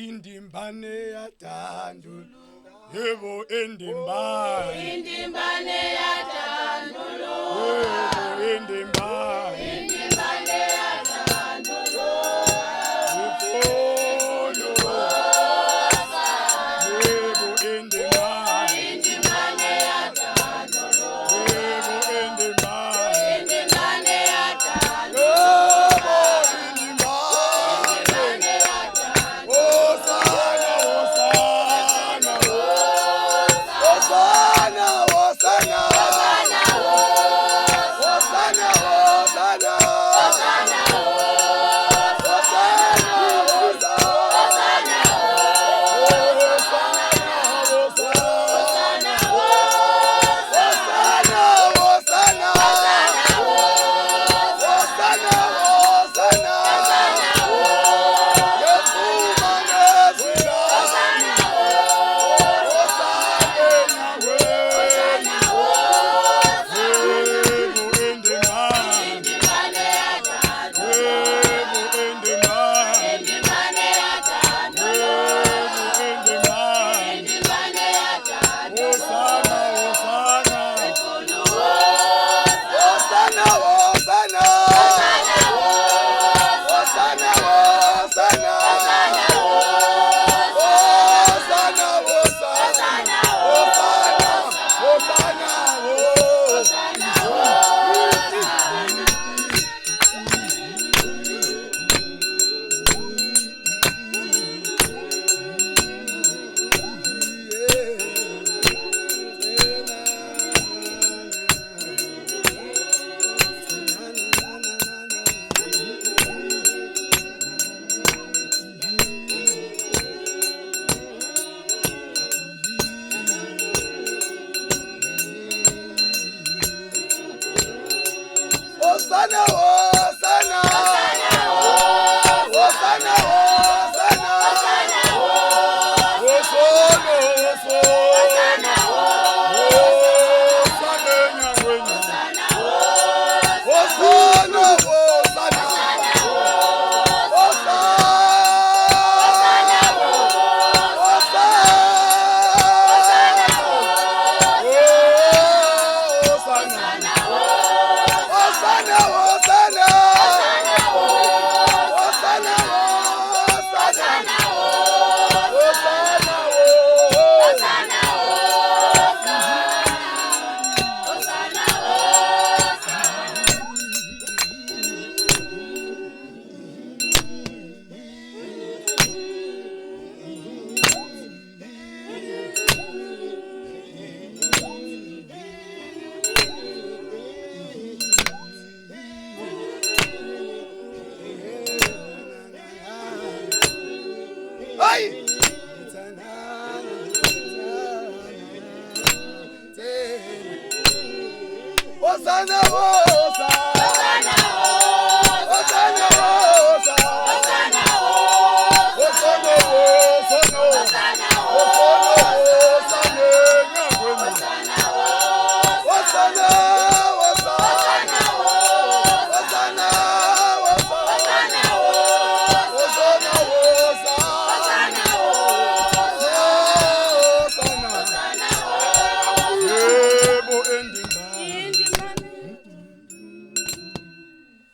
indimbane yadandulo yebo indimbane yadandulo yebo indimbane yadandulo yebo indimbane yadandulo yebo indimbane yadandulo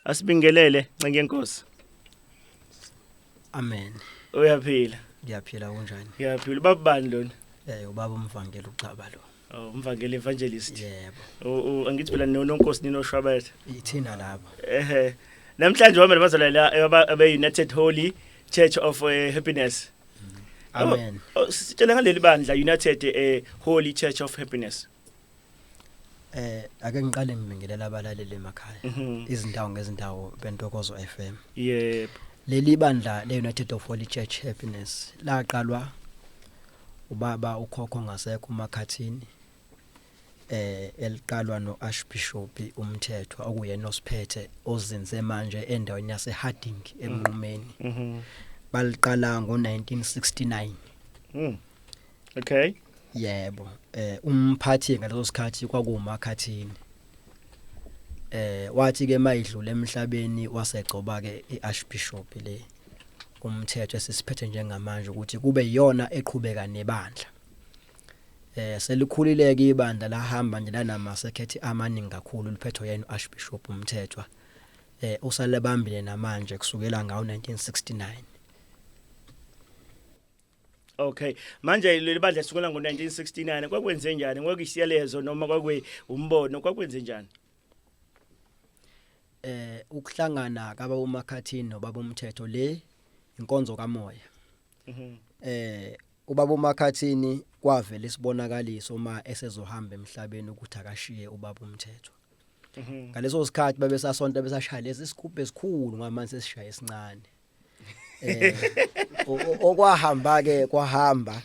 Asibingelele ncenge Nkosi. Amen. Uyaphila? Ngiyaphila kanjani? Ngiyaphila. Babani lona? Ubaba umvangeli uCaba lo. Oh, umvangeli evangelist. Yebo. Angithi phela noNkosi ninoShwabetha. Ithina lapha. Namhlanje wami bazolala abe United Holy Church of Happiness. Amen. Sitshela ngaleli bandla United Holy Church of Happiness. Ake ngiqale ngibingelela abalaleli emakhaya. Izindawo ngezindawo bentokozo FM. Yebo. Leli bandla le United of Holy Church Happiness laqalwa ubaba ukhokho ngasekho uMakhathini. Eliqalwa noArchbishop uMthethwa okuyena osiphethe ozinze manje endaweni yaseHarding eMqumeni. Baliqala ngo1969. Okay. Yebo. Umphathi ngaleso sikhathi kwakuMakhathini. Wathi ke mayidlula emhlabeni wasegcoba ke iArchbishop le kumthetho esisiphethe njengamanje ukuthi kube yiyona eqhubeka nebandla. Selikhulileke ibandla lahamba nje lanama sekhethi amaningi kakhulu liphethwe yena uArchbishop uMthethwa. Usale bambile namanje kusukela ngawo 1969. Okay, manje leli bandla sukela ngo1969 kwakwenze njani? Kwakuyisiyalezo noma kwakwe umbono kwakwenze njani? Ukuhlangana kaba uMakhathini nobaba uMthetho le inkonzo kamoya. Ubaba uMakhathini kwavela isibonakaliso uma esezohamba emhlabeni ukuthi akashiye ubaba uMthetho. Ngaleso sikhathi babesasonto besashaya lesi sigubhu esikhulu ngamanje sesishaya esincane. Okwahamba ke kwahamba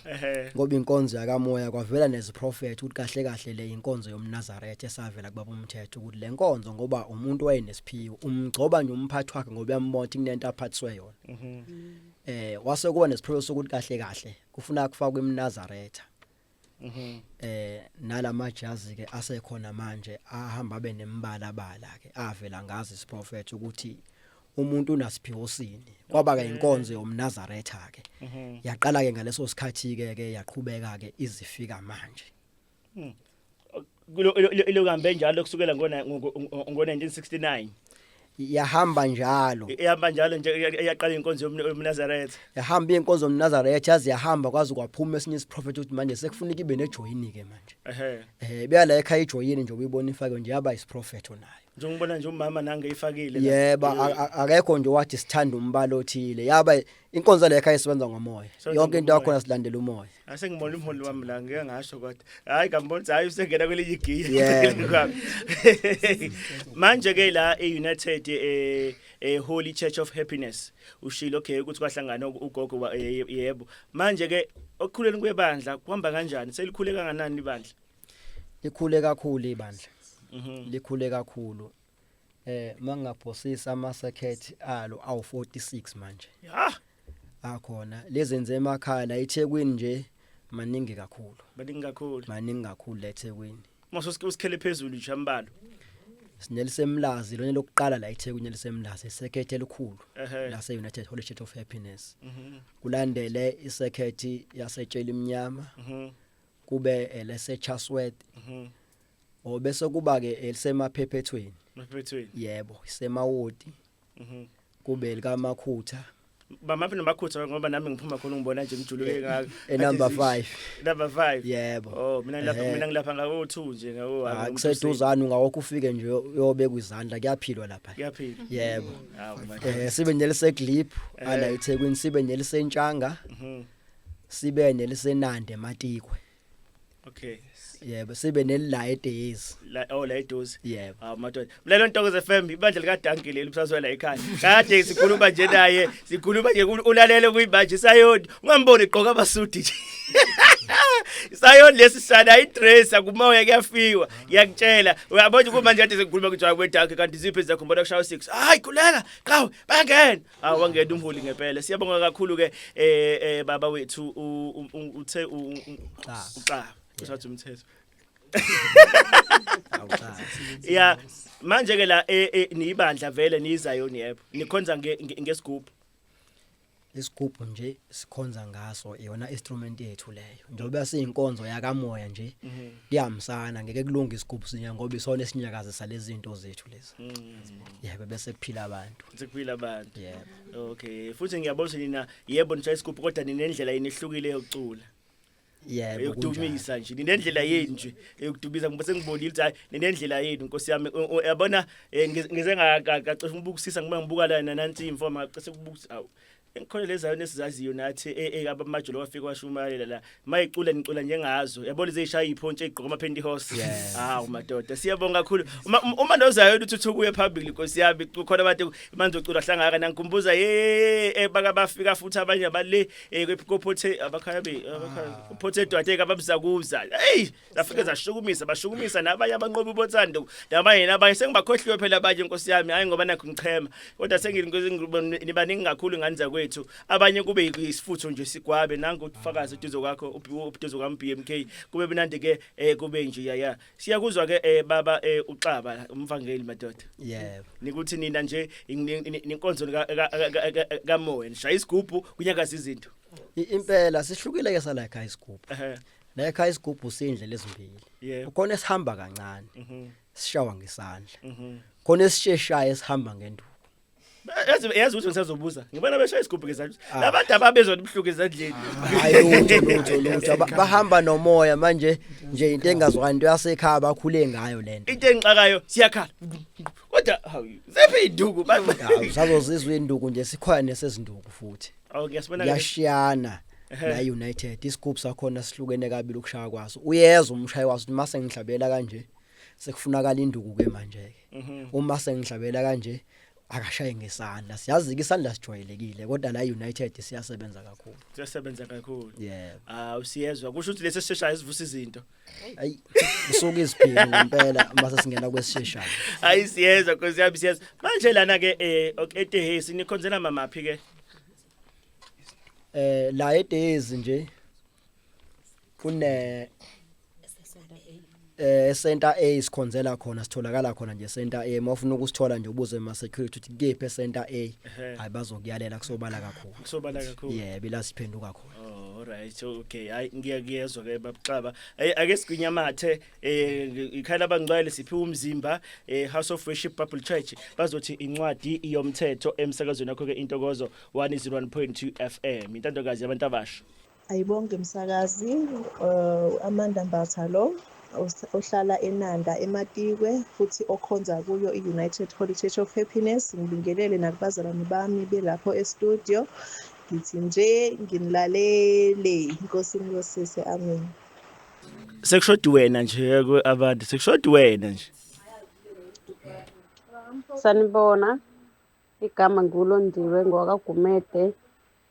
ngoba inkonzo yakamoya kwavela neziprofeti ukuthi kahle kahle le inkonzo yomNazaretha esavela kubaba uMthetho ukuthi le nkonzo ngoba umuntu wayenesiphiwo umgcoba nje umphathi wakhe ngoba yammonti kunento aphathiswe yona. Wase kuba nesiphiwo sokuthi kahle kahle kufuna kufakwe iMnazaretha. Nalamajazi ke asekhona manje ahamba benembala bala ke avela ngazi isiprofeti ukuthi umuntu unasiphiwo sini kwaba ke inkonzo yomNazaretha ke yaqala ke ngaleso sikhathi ke yaqhubeka ke izifika manje. Lo kambe njalo kusukela ngo1969 yahamba njalo ihamba njalo nje yaqala inkonzo yomNazaretha yahamba inkonzo yomNazaretha yazi yahamba kwazi kwaphuma esinye isiprofeti ukuthi manje sekufuneka ibe nejoyini ke manje beyala ekhaya ijoyini nje uyibona ifake nje yaba isiprofeti onayo nje ngibona nje umama nange ifakile yebo akekho nje wathi sithanda umbalo othile yaba inkonzo le ekhaya isebenza ngomoya yonke into yakho silandela umoya asengibona umholi wami la ngeke ngasho kodwa hayi ngambona hayi usengena kwelinye igiya manje ke la eUnited Holy Church of Happiness ushilo okay ukuthi kwahlangana ugogo yebo manje ke okukhuleni kwebandla kuhamba kanjani selikhule kanganani ibandla likhule kakhulu ibandla likhule kakhulu mangaphosisa ama circuit alo awu 46 manje akhona lezenze emakhaya la eThekwini nje maningi kakhulu maningi kakhulu la eThekwini mase usikhele phezulu nje ambalo sinelisemlazi lona lokuqala la eThekwini lisemlazi circuit elikhulu la se United Holy Church of Happiness kulandele isecurity yasetshela imnyama kube lese Chasworth obese kuba ke elisemaphephetweni yebo isemawodi kube likaMakhutha bamaphi namakhutha ngoba nami ngiphuma khona ngibona nje ngijuluke ngaka number 5 yebo mina ngilapha ngawo 2 nje ngawo akuseduzana ungawokho ufike nje uyobe kwizandla kuyaphilwa lapha yebo sibe nelise Glip ala eThekwini sibe nelise Ntshanga sibe nelise Nande Matikwe okay yebo sibe nelila eDays la eDozi yebo madoda mlelo Ntokozo FM ibandla lika Dankie leli msazwe la ekhaya kade sikhuluma nje naye sikhuluma nje ulalele kuyibanje sayoni ungamboni igqoka abasudi nje sayoni lesisana idress akumoya kuyafiwa yakutshela uyabona kuma nje kade sikhuluma kuthi akweDankie kanti ziphi zakho mbona kushaya 6 hayi khuleka qawe bangena wangena umholi ngempela siyabonga kakhulu ke baba wethu uthe uqa usathi umthetho yeah manje ke la niyibandla vele niyizayo yebo nikhonza ngesigubhu isigubhu nje sikhonza ngaso yona instrument yethu leyo njengoba siyinkonzo yakamoya nje kuyamsana ngeke kulunga isigubhu sinya ngoba isona esinyakaza salezinto zethu lezi yebo bese kuphila abantu yebo okay futhi ngiyabona ukuthi nina yebo nishaya isigubhu kodwa ninendlela inihlukile yokucula yebo ukudumisa nje ninendlela yenu nje ukudumisa ngoba sengibonile ukuthi hayi ninendlela yenu Nkosi yami yabona ngize ngaqacisha ukubukisisa ngoba ngibuka la nansi imfomo ngaqise ukubukisa awu engikhona lezayo nesizaziyo nathi abamajolo wafika washumayela la mayicula nicula njengazo yabona izishaya iphontshe igqoka amapentecost madoda siyabonga kakhulu uma nozayo uthuthuka uye public Nkosi yami kukhona abantu manje ucula hlangaka nangikumbuza baka bafika futhi abanye abale kopothe abakhaya pothe dwathe abamzakuza hey zafika bashukumisa nabanye abanqobi bothando nabanye sengibakhohliwe phela abanye Nkosi yami hayi ngoba nakho ngichema kodwa nibaningi kakhulu ngani zakwe wethu abanye kube isifutho nje sigwabe nangu ufakazi eduzo kwakho ubuduzo kwami BMK kube mnandi ke kube nje ya siyakuzwa ke baba uXaba umvangeli madoda yebo nikuthi nina nje inkonzo kaMoya nishaya isigubhu kunyakaza izinto impela sihlukile ke sala ekhaya isigubhu ehe la ekhaya isigubhu sindlela ezimbili yebo ukhona esihamba kancane sishawa ngesandla mhm khona esisheshayo esihamba ngenduku yazi ukuthi ngisazobuza ngibona beshaya isigubhu ngezandla labantu ababezwa ubhluku ezandleni hayi lutho bahamba nomoya manje nje into engazwakani into yasekhaya bakhule ngayo lento into engixakayo siyakhala kodwa hawu zephi induku usazozizwa induku nje sikhona nesezinduku futhi okay sibona yashiyana la United isigubhu sakhona sihlukene kabili ukushaya kwaso uyeza umshayi waso mase ngihlabela kanje sekufunakala induku ke manje ke uma sengihlabela kanje akashaye ngesandla siyazi ke isandla sijwayelekile kodwa la United siyasebenza kakhulu yebo usiyezwa kusho ukuthi lesi seshaya isivusa izinto ayi usuke iziphilo ngempela mase singena kwesisheshayo hayi siyezwa Nkosi yami siyezwa manje lana ke etehesi nikhonzela mamaphi ke la etehesi nje kune center A sikhonzela khona sitholakala khona nje center A mawufuna ukusithola nje ubuze ma security ukuthi kephi center A hayi bazokuyalela kusobala kakhulu yebo la siphenduka khona alright okay hayi ngiyezwa ke babuXaba ake sigwinyamathe ikhaya labangcwele siphiwe umzimba House of Worship Bible Church bazothi incwadi iyomthetho emsakazweni yakho ke intokozo 101.2 FM intandokazi yabantu abasha ayibonke umsakazi Amanda Mbathalo ohlala eNanda eMatikwe futhi okhonza kuyo iUnited Holy Church of Happiness ngibingelele nakubazalwane bami belapho e-studio ngithi nje nginilalele inkosi ngiyosise amen sekushodi wena nje abantu sekushodi wena nje sanibona igama ngulondiwe ngwakagumede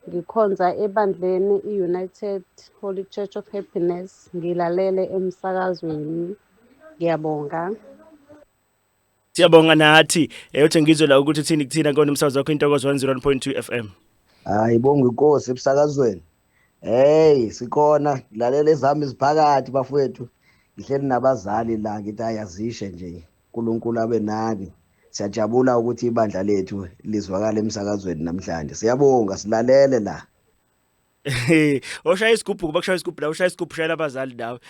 ngikhonza ebandleni iUnited Holy Church of Happiness ngilalele emsakazweni ngiyabonga siyabonga nathi uthi ngizwe la ukuthi thini kuthina kona umsakazo wakho intokozo 101.2 FM hayi bonga inkosi ebusakazweni hey sikhona lalela ezami iziphakathi bafowethu ngihleli nabazali la ngithi ayazishe nje uNkulunkulu abe nani siyajabula ukuthi ibandla lethu lizwakala emsakazweni namhlanje siyabonga silalele la oshaya isigubhu kuba kushaya isigubhu la ushaya isigubhu shayela abazali nawe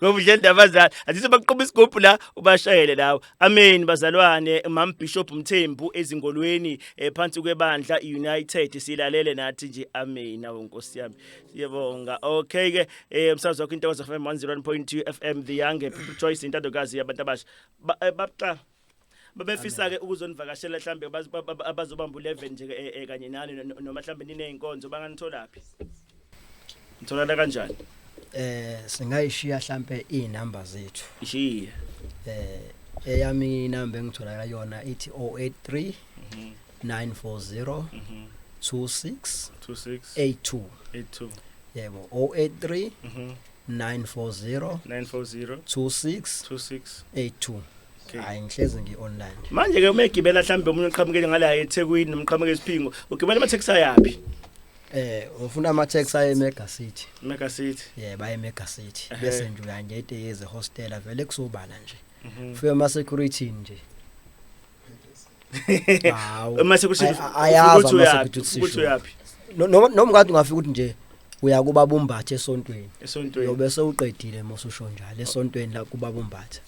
ngoba udlele nabazali athi sebaqhuba isigubhu la ubashayele lawo amen bazalwane mama Bishop Mthembu ezingolweni phansi kwebandla United silalele nathi nje amen nawo Nkosi yami siyabonga okay ke umsakazo wakho intokozo FM 101.2 FM the young people choice intandokazi yabantu abasha babuXaba babefisa ke ukuzonivakashela mhlambe abazobamba u11 nje kanye nani noma mhlambe nineyinkonzo banganitholaphi nitholana kanjani singayishiya mhlambe inamba zethu ishiya eyami inamba engitholakala yona ithi 083 940 2682 yebo 083 940 2682 hayi ngihleze ngi-online manje ke uma egibela mhlambe umuntu uqhamukele ngala eThekwini nomqhamuke esiphingo ugibela ama-taxi yapi ufuna ama-taxi aye eMega City baye eMega City bese nje uyanje eteyeze hostel vele kusobala nje ufike ama-security nje uma security ayazi ukuthi uyapi noma ngathi ungafika ukuthi nje uya kuba bombathe esontweni yobe sewuqedile mosusho njalo esontweni la kuba bombathe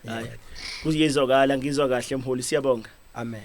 hayi kuziyezwakala ngizwa kahle mholi siyabonga amen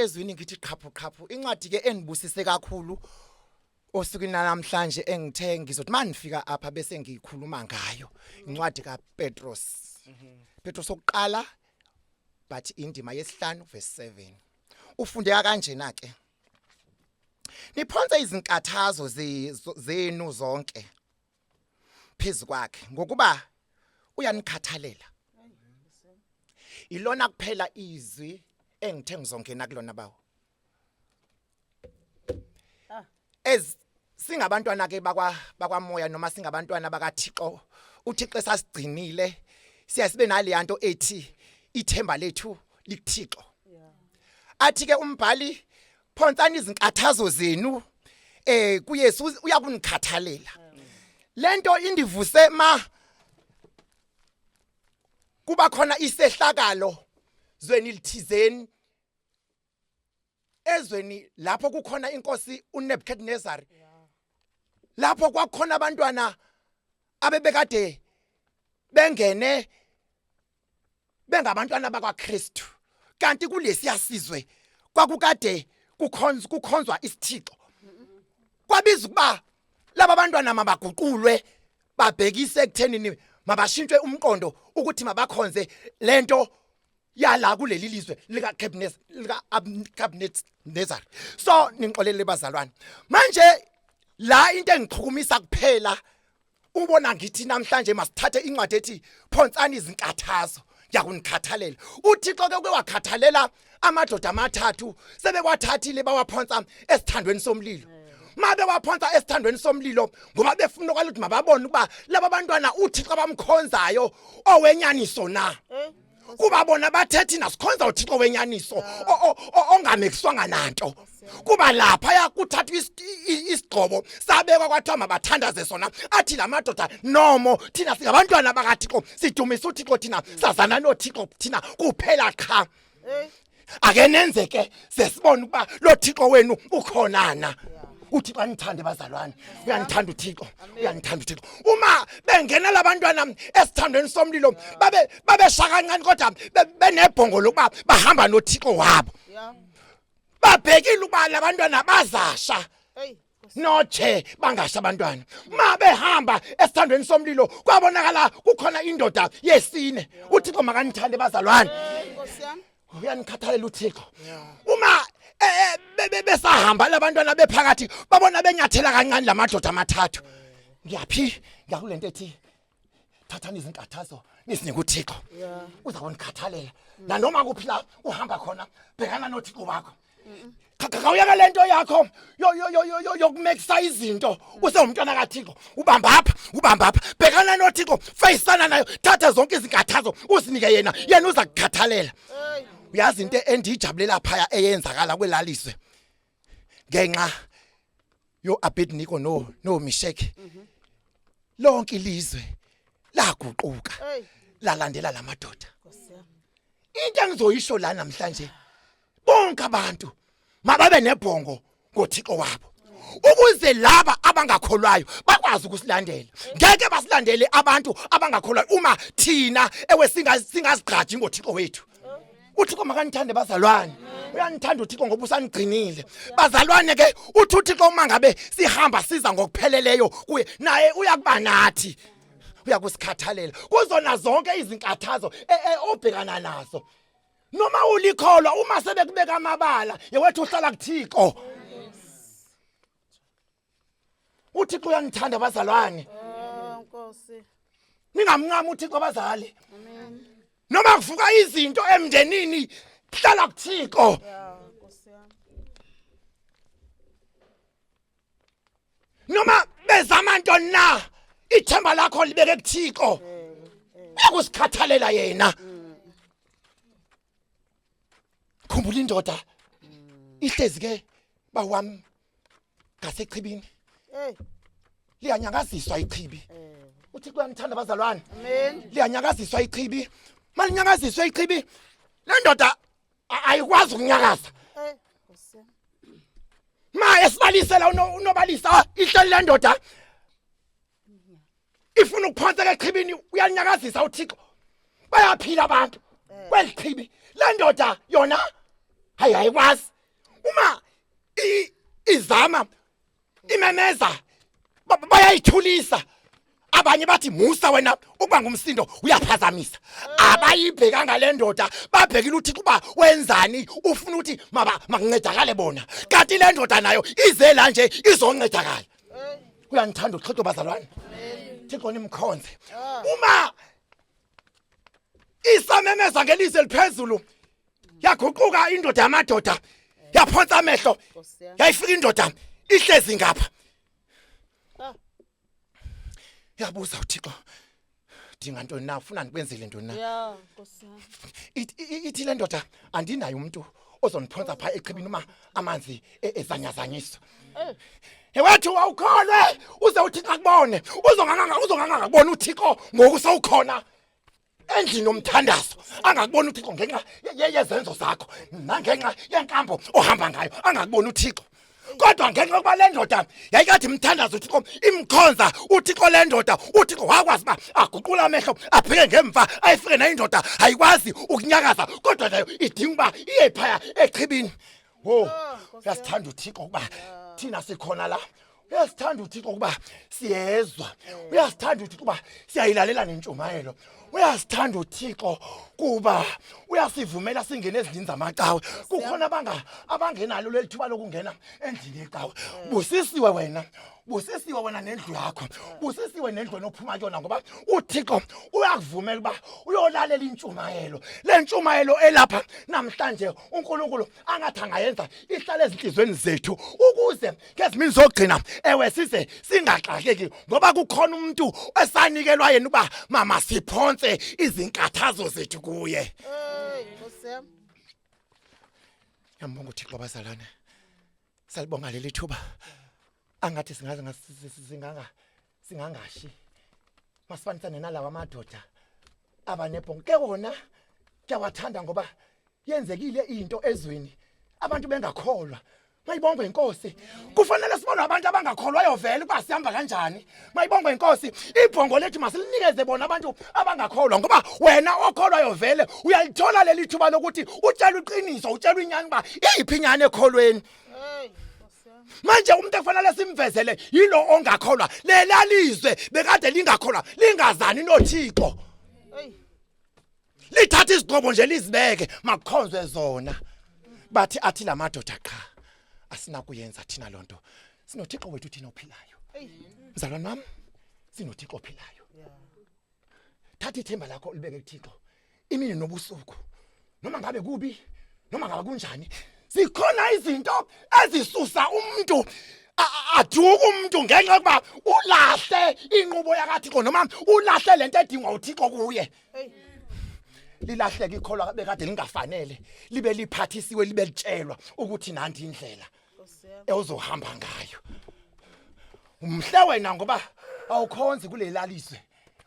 ezwini ngithi qhaphu incwadi ke enibusise kakhulu osukwini namhlanje engithe ngizothi manifika apha bese ngikhuluma ngayo incwadi kaPetros Petros oqala but indima yesihlanu verse 7 ufundeka kanjena ke niphonse izinkathazo zenu zonke phezu kwakhe ngokuba uyanikhathalela ilona kuphela izwi engithe ngizongena kulona bawo singabantwana ke bakwamoya noma singabantwana bakaThixo uThixo esasigcinile siyasibe nale yanto ethi ithemba lethu likuThixo athi ke umbhali phonsani izinkathazo zenu kuYesu uyakunikhathalela lento indivuse ma kuba khona isehlakalo zweni lithizeni ezweni lapho kukhona inkosi uNebukadnezar lapho kwakhona abantwana abebekade bengene bengabantwana bakwaKristu kanti kulesi yasizwe kwakukade kukhonzwa isithixo kwabiza kuba laba bantwana mabaguqulwe babhekise ekuthenini mabashintshwe umqondo ukuthi mabakhonze lento yala kuleli lizwe lika Nebukadnezar so ninxolele bazalwane manje la into engichukumisa kuphela ubona ngithi namhlanje masithathe incwadi ethi phonsani izinkathazo yakunikhathalela uThixo ke kwakhathalela amadoda amathathu sebekwathathile bawaphonsa esithandweni somlilo mabe waphonsa esithandweni somlilo ngoba befuna ukuthi mababone ukuba laba bantwana uThixo bamkhonzayo owenyaniso na kuba bona bathethi nasikhonza uThixo wenyaniso ongamekiswanga nanto kuba lapha yakuthathwa isigqobo sabekwa kwathiwa mabathandaze sona athi lamadoda nomo thina singabantwana bakaThixo sidumisa uThixo thina sazana noThixo thina kuphela qha ake nenzeke sesibona ukuba lo Thixo wenu ukhonana uThixo anithande bazalwane uyanithanda uThixo uyanithanda uThixo uma bengena labantwana esithandweni somlilo babe shaka kancane kodwa benebhongo lokuba bahamba noThixo wabo babhekile ukuba labantwana bazasha noche bangasha abantwana mabe hamba esithandweni somlilo kwabonakala kukhona indoda yesine uThixo makanithande bazalwane uyanikhathalela uThixo uma besahamba labantwana bephakathi babona benyathela kancane lamadoda amathathu ngiyaphi ngakulento ethi thathani izinkathazo nisinike uThixo uzakunikhathalela nanoma kuphila uhamba khona bhekana noThixo wakho khawuyaka lento yakho yokumekisa izinto usewumntwana kaThixo ubamba apha bhekana noThixo facana nayo thatha zonke izinkathazo usinike yena uza kukhathalela uyazi into endijabulela phaya eyenzakala kwelaliswe ngenxa yo Abednego no Meshach lonke ilizwe laguquka lalandela lamadoda into engizoyisho la namhlanje bonke abantu mababe nebhongo ngoThixo wabo ukuze laba abangakholwayo bakwazi ukusilandela ngeke basilandele abantu abangakholwayo uma thina singazigqaji ngoThixo wethu uThixo makanithande bazalwane uyanithanda uThixo ngoba usanigcinile bazalwane ke uthi uThixo uma ngabe sihamba siza ngokupheleleyo kuye naye uyakuba nathi uyakusikhathalela kuzona zonke izinkathazo obhekana nazo noma ulikholwa uma sebekubeka amabala yewethu uhlala kuThixo uThixo uyanithanda bazalwane Nkosi ningamncama uThixo bazali amen noma kuvuka izinto emndenini hlala kuThixo Nkosi yami noma bezama nto na ithemba lakho libeke kuThixo ukusikhathalela yena khumbula indoda ihlezi ke bawami ngasechibini liyanyakaziswa ichibi uThixo uyanithanda bazalwane amen liyanyakaziswa ichibi malinyakaziswa ichibi le ndoda ayikwazi ukunyakaza Nkosi yami ma esibalisela unobalisa ihleli le ndoda ifuna ukuphonseka echibini uyanyakazisa uThixo bayaphila abantu kwelichibi le ndoda yona Hayikwazi. Uma izama imemeza bayayithulisa. Abanye bathi musa wena ukuba ngumsindo uyaphazamisa. Abayibheka ngalendoda babhekile uthi kuba wenzani ufuna uthi makuncedakale bona. Kanti le ndoda nayo ize la nje izoncedakala. Uyangithanda uXhoxho bazalwane. Thixo nimkhonze. Uma isamemeza ngelizwi eliphezulu yaguquka indoda yamadoda yaphonsa amehlo yayifika indoda ihlezi ngapha. Yabuza uThixo dinga ntoni na ufuna ngikwenzele ntoni na? Ya Nkosi yami. Ithi le ndoda andinayo umuntu ozoniphonsa pha echibini uma amanzi ezanyazanyiswa. Ewethu awukholwe uze uThixo akubone uzonganga kubona uThixo ngoku sawukhona endlini nomthandazo angakubona uThixo ngenxa yezenzo zakho nangenxa yenkambo ohamba ngayo angakubona uThixo. Kodwa ngenxa yokuba le ndoda yayikathi imthandazo uThixo imkhonza uThixo le ndoda uThixo wakwazi ba aguqula amehlo abheke ngemva ayifike na indoda ayikwazi ukunyakaza kodwa nayo idinga uba iye phaya echibini. Uyasithanda uThixo ukuba thina sikhona la. Uyasithanda uThixo ukuba siyezwa. Uyasithanda uThixo ukuba siyayilalela nentshumayelo. Uyasithanda uThixo kuba uyasivumela singene ezindini zamaqhawe. Kukhona abangenalo lelithuba lokungena endlini yeqhawe. Busisiwe wena nendlu yakho. Busisiwe nendlu enophuma kuyona ngoba uThixo uyakuvumela uba uyolalela intshumayelo. Le ntshumayelo elapha namhlanje uNkulunkulu angathi angayenza ihlale ezinhlizweni zethu ukuze ngezimini zogcina ewe size singaxakeki ngoba kukhona umuntu esanikelwa yena uba mama siphonse izinkathazo zethu kuye. Nkosi yami. Ngiyambonga uThixo bazalwane. Salibonga leli thuba. Angathi singangashi. Masifanisane nalawa amadoda abanebhongo. Ke wona kuyawathanda ngoba yenzekile into ezweni abantu bengakholwa. Mayibongwe inkosi. Kufanele sibone abantu abangakholwa yovela ukuba sihamba kanjani. Mayibongwe inkosi. Ibhongo lethu masilinikeze bona abantu abangakholwa ngoba wena okholwa yovele uyalithola leli thuba lokuthi utshela iqiniso utshela inyani ba iyiphi inyani ekholweni. Manje umuntu efanele simvezele yilo ongakholwa lelalizwe bekade lingakholwa lingazani noThixo. Lithatha isigqobo nje lizibeke makukhonzwe zona. Bathi athi la madoda cha asina kuyenza thina lonto. SinoThixo wethu thina ophilayo. Mzalwane wami SinoThixo ophilayo. Thatha ithemba lakho libeke kuThixo. Imini nobusuku. Noma ngabe kubi noma ngabe kunjani. Zikhona izinto ezisusa umuntu aduka umuntu ngenxa yokuba ulahle inqubo yakaThixo noma ulahle lento edingwa uThixo kuye. Lilahleke ikholwa bekade lingafanele libe liphathisiwe libe litshelwa ukuthi nanti indlela ezohamba ngayo. Umhle wena ngoba awukhonzi kulelalizwe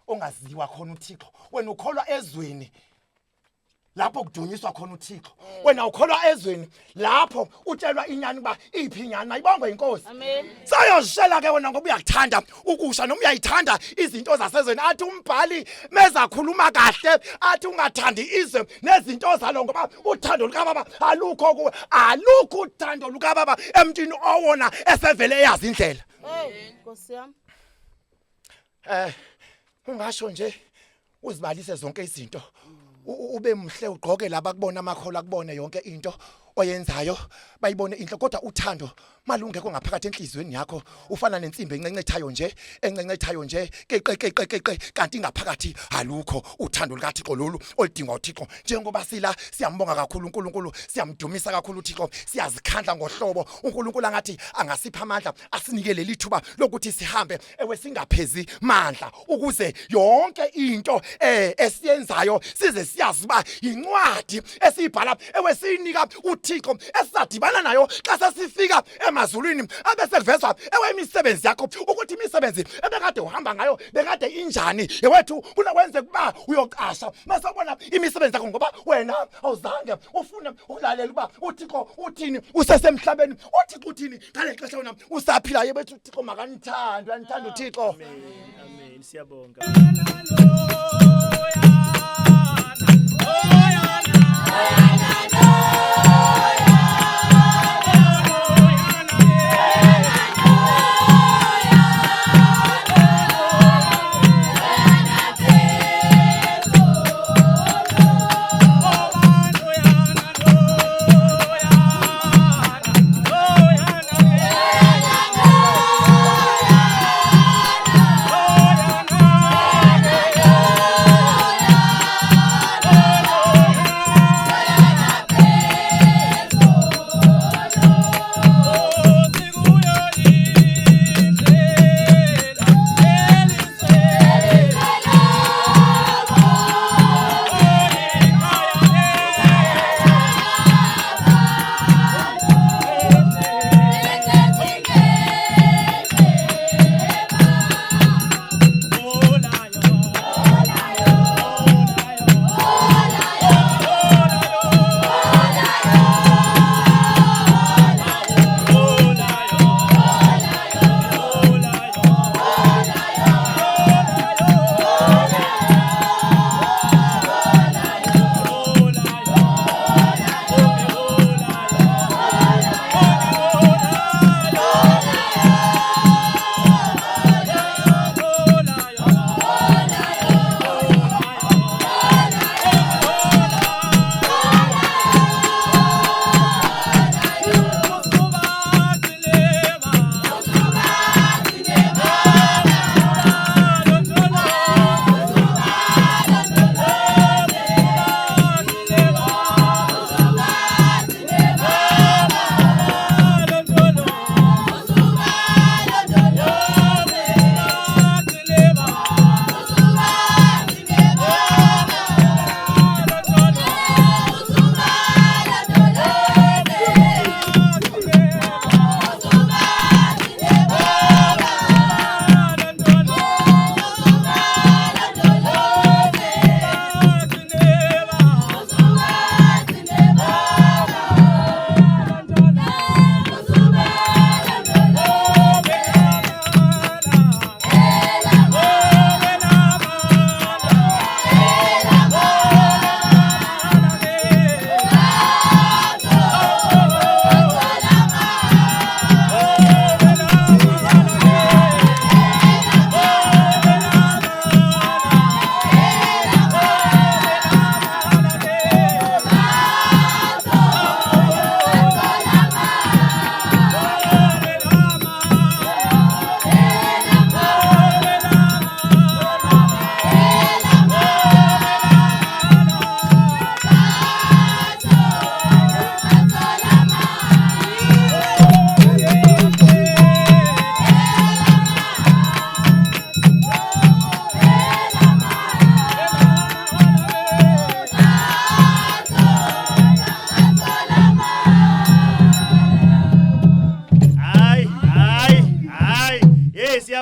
ongaziwa khona uThixo. Wena ukholwa ezweni lapho kudunyiswa khona uThixo. Wena ukholwa ezweni lapho utshelwa inyani ba iphi inyani. Mayibongwe inkosi. Amen. Sayozishela ke wena ngoba uyakuthanda ukusha noma uyayithanda izinto zasezweni. Athi umbhali meza khuluma kahle athi ungathandi izwe nezinto zalo ngoba uthando lukaBaba alukho kuwe. Alukho uthando lukaBaba emntwini owona esevele eyazi indlela. Nkosi yami. Ungasho nje uzibalise zonke izinto. Ube mhle ugqoke laba kubona amakhola kubone yonke into oyenzayo bayibone inhle kodwa uthando malungeko ngaphakathi enhlizweni yakho ufana nensimbi encencethayo nje keqe kanti ngaphakathi alukho uthando likaThixo lolu olidingwa uThixo. Njengoba sila siyambonga kakhulu uNkulunkulu siyamdumisa kakhulu uThixo siyazikhandla ngohlobo uNkulunkulu angathi angasipha amandla asinikele lithuba lokuthi sihambe ewe singaphezi mandla ukuze yonke into esiyenzayo size siyazi ba incwadi esibhala ewe sinika uThixo esadibana nayo xa sesifika emazulwini abese kuvezwa ewe imisebenzi yakho ukuthi imisebenzi ebekade uhamba ngayo bekade injani yewethu kunakwenze kuba uyoqasha masabona imisebenzi yakho ngoba wena awuzange ufuna ukulalela uba uThixo uthini usesemhlabeni uThixo uthini ngale xesha wena usaphila yewethu uThixo makanithande anithanda uThixo. Amen. Siyabonga. Oh,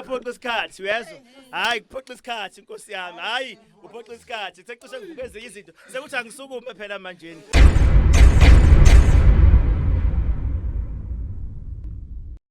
kuyaphoxa isikhathi uyezwa hayi kuphoxa isikhathi inkosi yami hayi uphoxa isikhathi sekucishe ngikwenze izinto sekuthi angisukume phela manje